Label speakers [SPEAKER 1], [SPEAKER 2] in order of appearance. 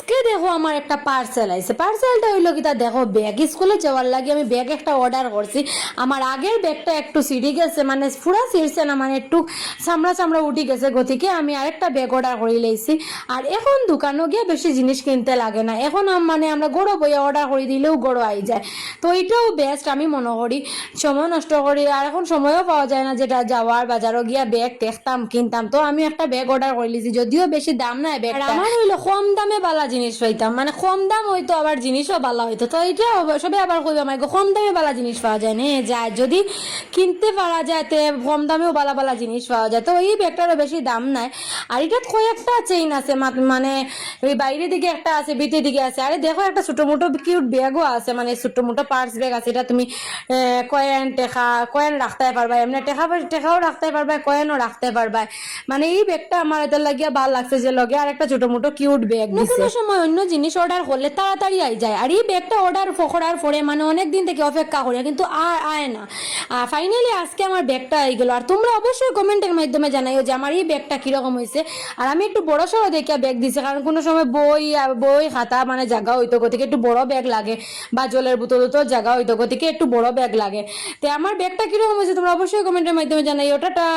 [SPEAKER 1] আজকে দেখো আমার একটা পার্সেল আইছে। পার্সেলটা হইলো কি তা দেখো ব্যাগ, স্কুলে যাওয়ার লাগে আমি ব্যাগ একটা অর্ডার করছি। আমার আগের ব্যাগটা একটু ছিঁড়ে গেছে, মানে পুরা ছিঁড়ছে না, মানে একটু চামড়া চামড়া উঠে গেছে, গতিকে আমি আরেকটা ব্যাগ অর্ডার করে লাইছি। আর এখন দোকানও গিয়ে বেশি জিনিস কিনতে লাগে না, এখন মানে আমরা গড়ো বইয়া অর্ডার করে দিলেও গড়ো আই যায়। তো এটাও বেস্ট আমি মনে করি, সময় নষ্ট করি আর এখন সময়ও পাওয়া যায় না যেটা যাওয়ার বাজারও গিয়া ব্যাগ দেখতাম কিনতাম। তো আমি একটা ব্যাগ অর্ডার করে লিছি, যদিও বেশি দাম নাই ব্যাগ, আমার হইলো কম দামে বালা জিনিস পাইতাম, মানে কম দাম হইতো আবার জিনিসও বালা হইতো। তো এটা সবাই আবার কইবা আমার কম দামে বালা জিনিস পাওয়া যায় না, যায় যদি কিনতে পারা যায় তে কম দামেও বালা বালা জিনিস পাওয়া যায়। তো এই ব্যাগটারও বেশি দাম নাই। আর এটা কয়েকটা চেইন আছে, মানে ওই বাইরের দিকে একটা আছে, ভিতরের দিকে আছে। আরে দেখো একটা ছোট মোটো কিউট ব্যাগও আছে, মানে ছোট মোটো পার্স ব্যাগ আছে। এটা তুমি কয়েন রাখতে পারবা, এমনি টেকাও রাখতে পারবা, কয়েনও রাখতে পারবা। মানে এই ব্যাগটা আমার এটা লাগিয়া ভালো লাগছে, যে লগে আর একটা ছোট মোটো কিউট ব্যাগ দিছে। কোনো সময় অন্য জিনিস অর্ডার করলে তাড়াতাড়ি আই যায়, আর এই ব্যাগটা অর্ডার করার পরে মানে অনেক দিন থেকে অপেক্ষা করি কিন্তু আর আয় না। ফাইনালি আজকে আমার ব্যাগটা আই গেল। আর তোমরা অবশ্যই কমেন্টের মাধ্যমে জানাইও যে আমার এই ব্যাগটা কিরকম হয়েছে। আর আমি একটু বড় সড়ো দেখিয়া ব্যাগ দিছি, কারণ কোনো সময় বই খাতা মানে জায়গা হইতো, গতিকে একটু বড় ব্যাগ লাগে, বা জলের বোতল তো জায়গা হইতো, গতিকে একটু বড় ব্যাগ লাগে। তো আমার ব্যাগটা কিরকম হয়েছে তোমরা অবশ্যই কমেন্টের মাধ্যমে জানাইও। টাটা।